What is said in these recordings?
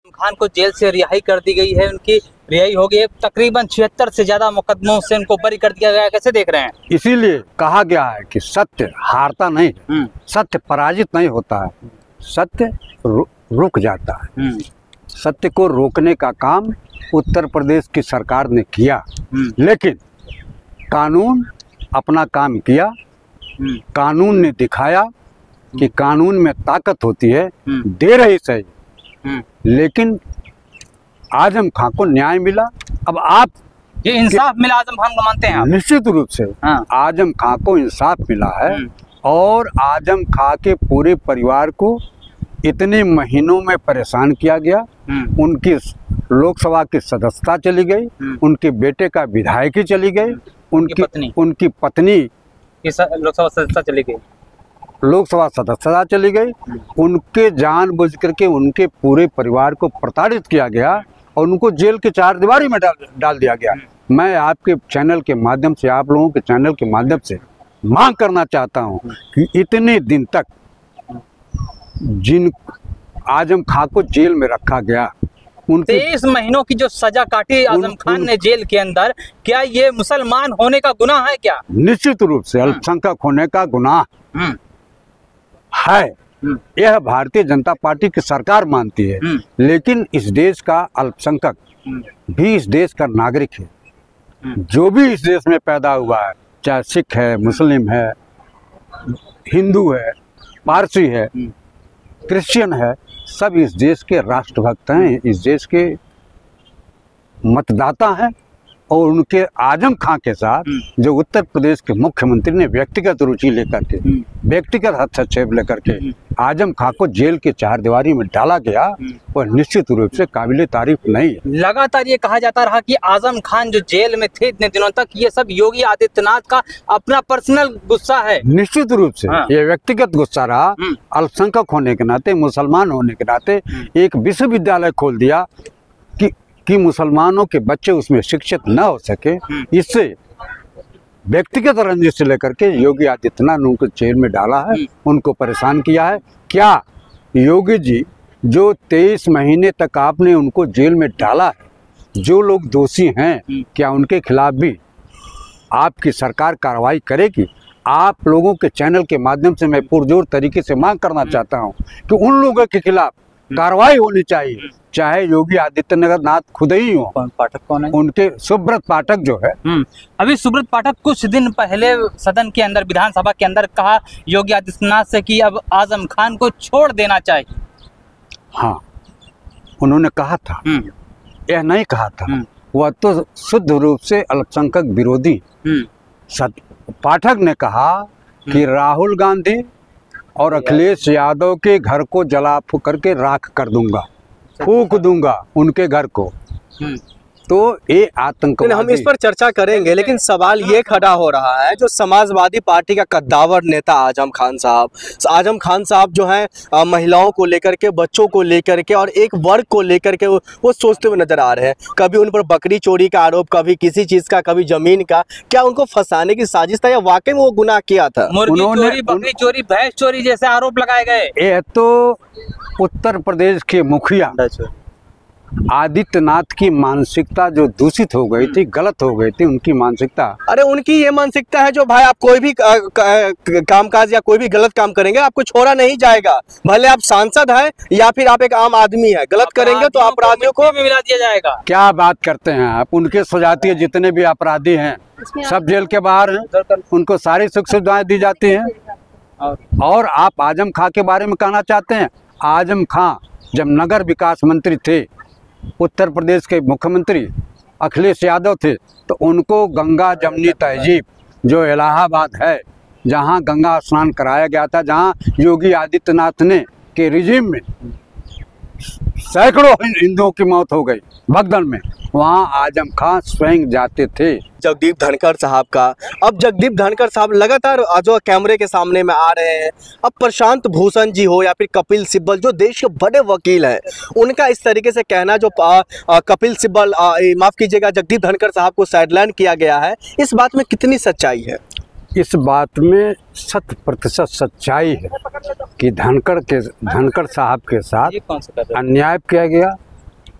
खान को जेल से रिहाई कर दी गई है, उनकी रिहाई हो गई है। तकरीबन 76 से ज्यादा मुकदमों से उनको बरी कर दिया गया है। कैसे देख रहे हैं? इसीलिए कहा गया है कि सत्य हारता नहीं, सत्य पराजित नहीं होता है, सत्य रुक जाता है। सत्य को रोकने का काम उत्तर प्रदेश की सरकार ने किया, लेकिन कानून अपना काम किया। कानून ने दिखाया कि कानून में ताकत होती है, दे रही सही, लेकिन आजम खां को न्याय मिला। अब आप ये इंसाफ मिला आजम खान को मानते हैं आप? निश्चित रूप से आजम खां को इंसाफ मिला है, और आजम खां के पूरे परिवार को इतने महीनों में परेशान किया गया। उनकी लोकसभा की सदस्यता चली गई, उनके बेटे का विधायकी चली गई, उनकी पत्नी लोकसभा सदस्यता चली गई, लोकसभा सदस्यता चली गई। उनके जानबूझ करके उनके पूरे परिवार को प्रताड़ित किया गया और उनको जेल के चार दीवारी में डाल दिया गया। मैं आपके चैनल के माध्यम से, आप लोगों के चैनल के माध्यम से मांग करना चाहता हूं कि इतने दिन तक जिन आजम खां को जेल में रखा गया, उनकी 23 महीनों की जो सजा काटी आजम खान ने जेल के अंदर, क्या ये मुसलमान होने का गुनाह है क्या? निश्चित रूप से अल्पसंख्यक होने का गुनाह है। यह भारतीय जनता पार्टी की सरकार मानती है, लेकिन इस देश का अल्पसंख्यक भी इस देश का नागरिक है। जो भी इस देश में पैदा हुआ है, चाहे सिख है, मुस्लिम है, हिंदू है, पारसी है, क्रिश्चियन है, सब इस देश के राष्ट्रभक्त हैं, इस देश के मतदाता हैं। और उनके आजम खां के साथ जो उत्तर प्रदेश के मुख्यमंत्री ने व्यक्तिगत रुचि लेकर के, व्यक्तिगत हस्तक्षेप लेकर के आजम खां को जेल के चार दीवारी में डाला गया, वह निश्चित रूप से काबिले तारीफ नहीं है। लगातार ये कहा जाता रहा कि आजम खान जो जेल में थे इतने दिनों तक, ये सब योगी आदित्यनाथ का अपना पर्सनल गुस्सा है। निश्चित रूप से ये व्यक्तिगत गुस्सा रहा। अल्पसंख्यक होने के नाते, मुसलमान होने के नाते एक विश्वविद्यालय खोल दिया कि मुसलमानों के बच्चे उसमें शिक्षित न हो सके। इससे व्यक्तिगत रंजिश से लेकर के योगी आदित्यनाथ ने उनको जेल में डाला है, उनको परेशान किया है। क्या योगी जी, जो 23 महीने तक आपने उनको जेल में डाला है, जो लोग दोषी हैं, क्या उनके खिलाफ भी आपकी सरकार कार्रवाई करेगी? आप लोगों के चैनल के माध्यम से मैं पुरजोर तरीके से मांग करना चाहता हूं कि उन लोगों के खिलाफ कार्रवाई होनी चाहिए, चाहे योगी आदित्यनाथ खुद ही हो। पाठक कौन है? उनके सुब्रत पाठक जो है, अभी सुब्रत पाठक कुछ दिन पहले सदन के अंदर, विधानसभा के अंदर कहा योगी आदित्यनाथ से कि अब आजम खान को छोड़ देना चाहिए। हाँ, उन्होंने कहा था, यह नहीं कहा था। वह तो शुद्ध रूप से अल्पसंख्यक विरोधी पाठक ने कहा कि राहुल गांधी और अखिलेश यादव के घर को जला करके राख कर दूंगा, फूक दूंगा उनके घर को। तो ये आतंकवादी, हम इस पर चर्चा करेंगे, लेकिन सवाल ये खड़ा हो रहा है, जो समाजवादी पार्टी का कद्दावर नेता आजम खान साहब जो हैं महिलाओं को लेकर के, बच्चों को लेकर के और एक वर्ग को लेकर के वो सोचते हुए नजर आ रहे हैं। कभी उन पर बकरी चोरी का आरोप, कभी किसी चीज का, कभी जमीन का। क्या उनको फंसाने की साजिश था या वाकई में वो गुनाह किया था? मुर्गी चोरी, बकरी चोरी, भैंस चोरी जैसे आरोप लगाए गए। ये तो उत्तर प्रदेश के मुखिया आदित्यनाथ की मानसिकता जो दूषित हो गई थी, गलत हो गई थी उनकी मानसिकता। अरे उनकी ये मानसिकता है जो भाई आप कोई भी कामकाज या कोई भी गलत काम करेंगे आपको छोड़ा नहीं जाएगा, भले आप सांसद हैं या फिर आप एक आम आदमी है। गलत करेंगे तो अपराधियों को मिला दिया जाएगा। क्या बात करते हैं आप? उनके स्वजातीय जितने भी अपराधी हैं सब जेल के बाहर हैं, उनको सारी सुख सुविधाएं दी जाती हैं। और आप आजम खां के बारे में कहना चाहते हैं? आजम खां जब नगर विकास मंत्री थे, उत्तर प्रदेश के मुख्यमंत्री अखिलेश यादव थे, तो उनको गंगा जमनी तहजीब जो इलाहाबाद है, जहां गंगा स्नान कराया गया था, जहां योगी आदित्यनाथ ने के रिजीम में सैकड़ों हिंदुओं की मौत हो गई भगदड़ में, वहां आजम खां स्वयं जाते थे। जगदीप धनखड़ साहब का, अब जगदीप धनखड़ साहब लगातार जो कैमरे के सामने में आ रहे हैं। अब प्रशांत भूषण जी हो या फिर कपिल सिब्बल जो देश के बड़े वकील हैं, उनका इस तरीके से कहना, जो कपिल सिब्बल माफ कीजिएगा जगदीप धनखड़ साहब को साइडलाइन किया गया है, इस बात में कितनी सच्चाई है? इस बात में 100% सच्चाई है कि धनखड़ साहब के साथ अन्याय किया गया,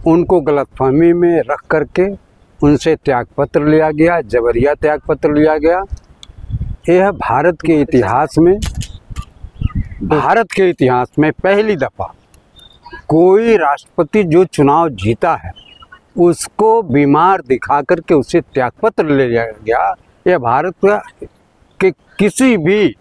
उनको गलतफहमी में रख करके उनसे त्यागपत्र लिया गया, जबरिया त्यागपत्र लिया गया। यह भारत के इतिहास में पहली दफा कोई राष्ट्रपति जो चुनाव जीता है उसको बीमार दिखा करके उसे त्यागपत्र ले लिया गया। यह भारत के किसी भी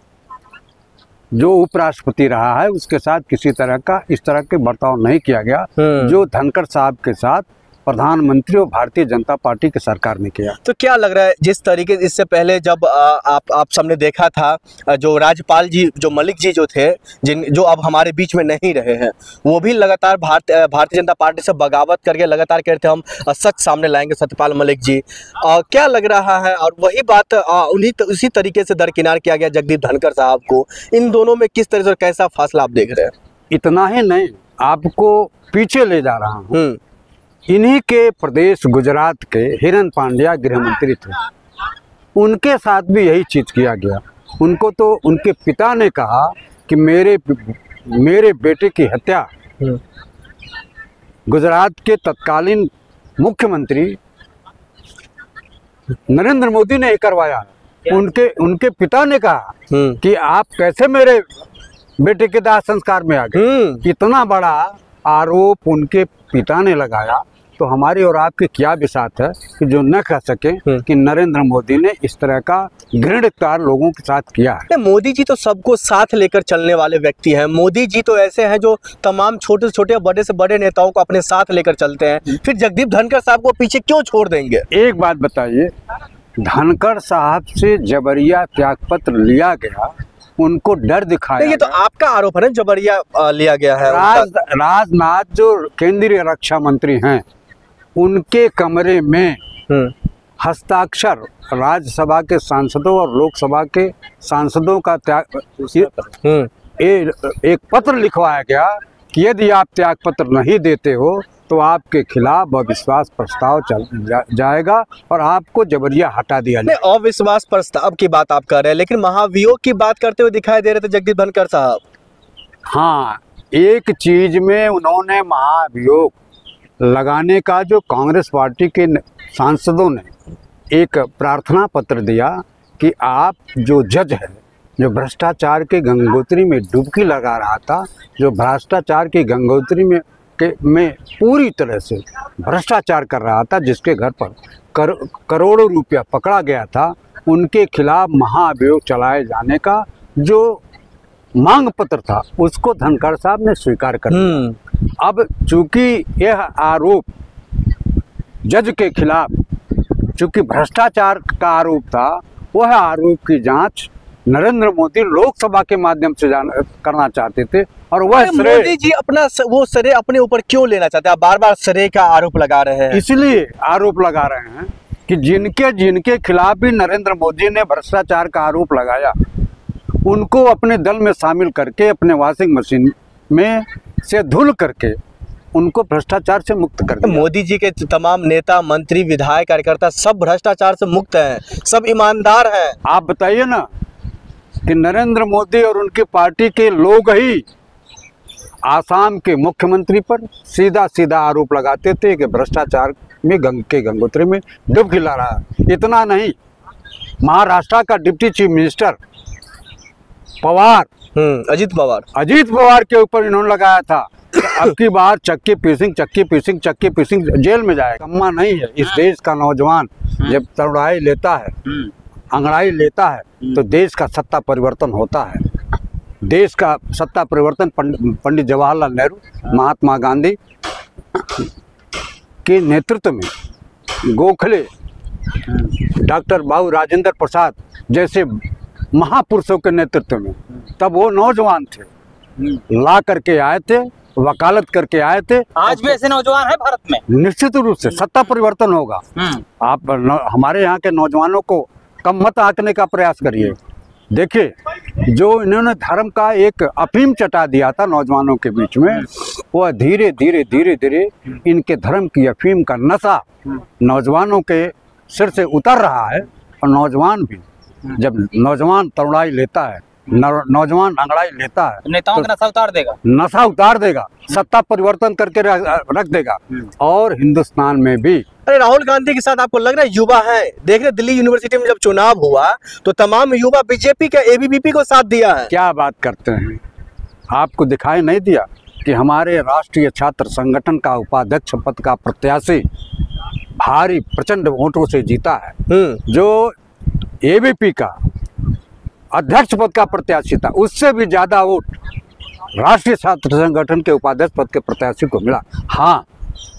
जो उपराष्ट्रपति रहा है उसके साथ किसी तरह का इस तरह के बर्ताव नहीं किया गया जो धनखड़ साहब के साथ प्रधानमंत्री और भारतीय जनता पार्टी की सरकार ने किया। तो क्या लग रहा है जिस तरीके से इससे पहले जब आप सबने देखा था जो राज्यपाल जी जो मलिक जी जो थे जो अब हमारे बीच में नहीं रहे हैं, वो भी लगातार भारतीय जनता पार्टी से बगावत करके लगातार कहते हम सच सामने लाएंगे सत्यपाल मलिक जी। क्या लग रहा है और वही बात उसी तरीके से दरकिनार किया गया जगदीप धनखड़ साहब को। इन दोनों में किस तरह से कैसा फासला आप देख रहे हैं? इतना ही नहीं, आपको पीछे ले जा रहा हूँ। इन्हीं के प्रदेश गुजरात के हिरन पांड्या गृह मंत्री थे, उनके साथ भी यही चीज किया गया। उनको तो उनके पिता ने कहा कि मेरे बेटे की हत्या गुजरात के तत्कालीन मुख्यमंत्री नरेंद्र मोदी ने ही करवाया। उनके पिता ने कहा कि आप कैसे मेरे बेटे के दाह संस्कार में आ गए। इतना बड़ा आरोप उनके पिता ने लगाया। तो हमारी और आपकी क्या बिसात है कि जो न कह सके कि नरेंद्र मोदी ने इस तरह का घृणित कार्य लोगों के साथ किया है। मोदी जी तो सबको साथ लेकर चलने वाले व्यक्ति हैं। मोदी जी तो ऐसे हैं जो तमाम छोटे से छोटे बड़े से बड़े नेताओं को अपने साथ लेकर चलते हैं। फिर जगदीप धनखड़ साहब को पीछे क्यों छोड़ देंगे? एक बात बताइए, धनखड़ साहब से जबरिया त्यागपत्र लिया गया, उनको डर दिखाया। ये तो आपका आरोप है ना, जबरिया लिया गया है। राजनाथ जो केंद्रीय रक्षा मंत्री हैं उनके कमरे में हस्ताक्षर राज्यसभा के सांसदों और लोकसभा के सांसदों का एक पत्र लिखवाया गया कि यदि आप त्यागपत्र नहीं देते हो तो आपके खिलाफ अविश्वास प्रस्ताव जाएगा और आपको जबरिया हटा दिया जाएगा। अविश्वास प्रस्ताव की बात आप कर रहे हैं, लेकिन महाभियोग की बात करते हुए दिखाई दे रहे थे जगदीप धनखड़ साहब। हाँ, एक चीज में उन्होंने महाभियोग लगाने का जो कांग्रेस पार्टी के सांसदों ने एक प्रार्थना पत्र दिया कि आप जो जज है जो भ्रष्टाचार के गंगोत्री में डुबकी लगा रहा था, जो भ्रष्टाचार की गंगोत्री में पूरी तरह से भ्रष्टाचार कर रहा था, जिसके घर पर करोड़ों रुपया पकड़ा गया था, उनके खिलाफ महाअभियोग चलाए जाने का जो मांग पत्र था उसको धनखड़ साहब ने स्वीकार कर लिया। अब चूंकि यह आरोप जज के खिलाफ चूंकि भ्रष्टाचार का आरोप था, वह आरोप की जांच नरेंद्र मोदी लोकसभा के माध्यम से करना चाहते थे और वह मोदी जी वो श्रेय अपने ऊपर क्यों लेना चाहते हैं? आप बार बार श्रेय का आरोप लगा रहे हैं। इसलिए आरोप लगा रहे हैं कि जिनके खिलाफ भी नरेंद्र मोदी ने भ्रष्टाचार का आरोप लगाया उनको अपने दल में शामिल करके अपने वॉशिंग मशीन में से धुल करके उनको भ्रष्टाचार से मुक्त कर दिया। मोदी जी के तमाम नेता मंत्री विधायक कार्यकर्ता सब भ्रष्टाचार से मुक्त हैं, सब ईमानदार हैं। आप बताइए ना कि नरेंद्र मोदी और उनकी पार्टी के लोग ही आसाम के मुख्यमंत्री पर सीधा सीधा आरोप लगाते थे कि भ्रष्टाचार में गंगोत्री में डुबकी ला रहा है। इतना नहीं, महाराष्ट्र का deputy chief minister Pawar Ajit Pawar के ऊपर इन्होंने लगाया था अब की बार चक्की पीसिंग जेल में जाएगा। कम्मा नहीं है इस देश का नौजवान जब तरुणाई लेता है, अंगड़ाई लेता है तो देश का सत्ता परिवर्तन होता है। देश का सत्ता परिवर्तन पंडित जवाहरलाल नेहरू, महात्मा गांधी के नेतृत्व में, गोखले, डॉक्टर बाबू राजेंद्र प्रसाद जैसे महापुरुषों के नेतृत्व में तब वो नौजवान थे, ला करके आए थे, वकालत करके आए थे। आज भी ऐसे नौजवान है भारत में। निश्चित रूप से सत्ता परिवर्तन होगा। आप हमारे यहाँ के नौजवानों को कम मत आंकने का प्रयास करिए। देखिए, जो इन्होंने धर्म का एक अफीम चटा दिया था नौजवानों के बीच में, वह धीरे धीरे इनके धर्म की अफीम का नशा नौजवानों के सिर से उतर रहा है। और नौजवान भी जब नौजवान तरुणाई लेता है नौजवान अंगड़ाई लेता है नेताओं का नशा उतार देगा। नशा उतार देगा, सत्ता परिवर्तन करके रख देगा। और हिंदुस्तान में भी अरे राहुल गांधी के साथ आपको लग रहा है युवा है? देख रहे दिल्ली यूनिवर्सिटी में जब चुनाव हुआ तो तमाम युवा बीजेपी के एबीवीपी को साथ दिया है। क्या बात करते हैं, आपको दिखाई नहीं दिया कि हमारे राष्ट्रीय छात्र संगठन का उपाध्यक्ष पद का प्रत्याशी भारी प्रचंड वोटों से जीता है। जो एबीपी का अध्यक्ष पद का प्रत्याशी था उससे भी ज्यादा वोट राष्ट्रीय छात्र संगठन के उपाध्यक्ष पद के प्रत्याशी को मिला। हाँ,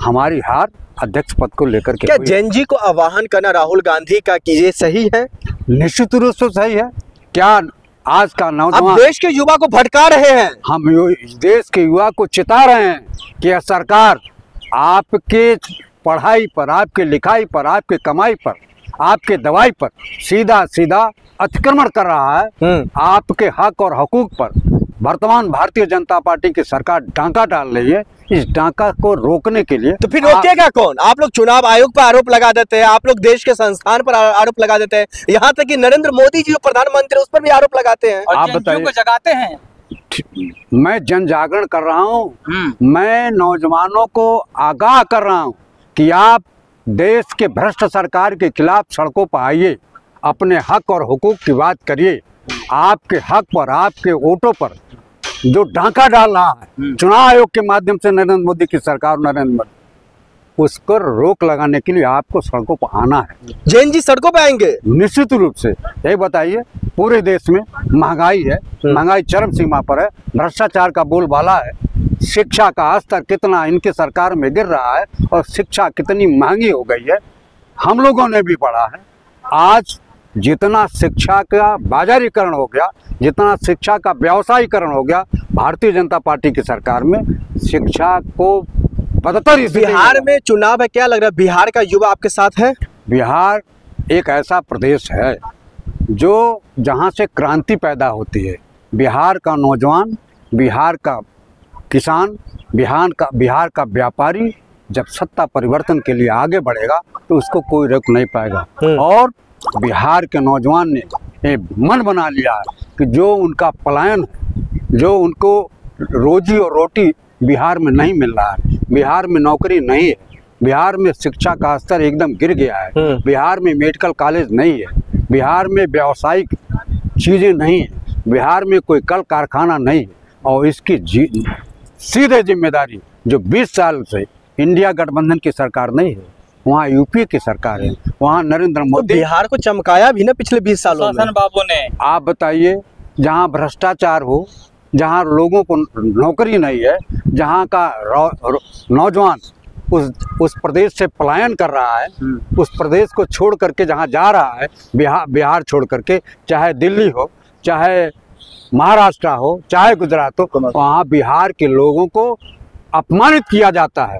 हमारी हार अध्यक्ष पद को लेकर के क्या जेनजी को आह्वान करना राहुल गांधी का कि ये सही है? निश्चित रूप से सही है। क्या आज का नौजवान, आप देश के युवा को भटका रहे हैं। हम देश के युवा को चिता रहे हैं कि यह सरकार आपके पढ़ाई पर, आपके लिखाई पर, आपके कमाई पर, आपके दवाई पर सीधा सीधा अतिक्रमण कर रहा है। आपके हक और हकूक पर वर्तमान भारतीय जनता पार्टी की सरकार डांका डाल रही है। इस डांका को रोकने के लिए तो फिर रोकेगा कौन? आप लोग चुनाव आयोग पर आरोप लगा देते हैं, आप लोग देश के संस्थान पर आरोप लगा देते हैं, यहाँ तक कि नरेंद्र मोदी जी जो प्रधानमंत्री उस पर भी आरोप लगाते हैं। और आप जेएनयू को जगाते हैं। मैं जन जागरण कर रहा हूँ, मैं नौजवानों को आगाह कर रहा हूँ कि आप देश के भ्रष्ट सरकार के खिलाफ सड़कों पर आइए, अपने हक और हुकूक की बात करिए। आपके हक पर, आपके वोटों पर जो डांका डाल रहा है चुनाव आयोग के माध्यम से नरेंद्र मोदी की सरकार, नरेंद्र मोदी, उस पर रोक लगाने के लिए आपको सड़कों पर आना है। जैन जी सड़कों पे आएंगे निश्चित रूप से। ये बताइए, पूरे देश में महंगाई है, महंगाई चरम सीमा पर है, भ्रष्टाचार का बोलबाला है, शिक्षा का स्तर कितना इनके सरकार में गिर रहा है और शिक्षा कितनी महंगी हो गई है, हम लोगों ने भी पढ़ा है। आज जितना शिक्षा का बाजारीकरण हो गया, जितना शिक्षा का व्यवसायीकरण हो गया भारतीय जनता पार्टी की सरकार में, शिक्षा को बदतर बिहार में चुनाव है, क्या लग रहा है बिहार का युवा आपके साथ है? बिहार एक ऐसा प्रदेश है जो जहाँ से क्रांति पैदा होती है। बिहार का नौजवान, बिहार का किसान, बिहार का व्यापारी जब सत्ता परिवर्तन के लिए आगे बढ़ेगा तो उसको कोई रोक नहीं पाएगा। और बिहार के नौजवान ने मन बना लिया है कि जो उनका पलायन है, जो उनको रोजी और रोटी बिहार में नहीं मिल रहा है, बिहार में नौकरी नहीं है, बिहार में शिक्षा का स्तर एकदम गिर गया है, बिहार में मेडिकल कॉलेज नहीं है, बिहार में व्यावसायिक चीज़ें नहीं है, बिहार में कोई कल कारखाना नहीं है, और इसकी सीधे जिम्मेदारी जो 20 साल से इंडिया गठबंधन की सरकार नहीं है, वहाँ यूपी की सरकार है, वहाँ नरेंद्र मोदी। तो बिहार को चमकाया भी ना पिछले 20 सालों में बाबू ने। आप बताइए, जहाँ भ्रष्टाचार हो, जहाँ लोगों को नौकरी नहीं है, जहाँ का नौजवान उस प्रदेश से पलायन कर रहा है, उस प्रदेश को छोड़ करके जहाँ जा रहा है, बिहार छोड़ करके, चाहे दिल्ली हो, चाहे महाराष्ट्र हो, चाहे गुजरात हो, वहाँ बिहार के लोगों को अपमानित किया जाता है।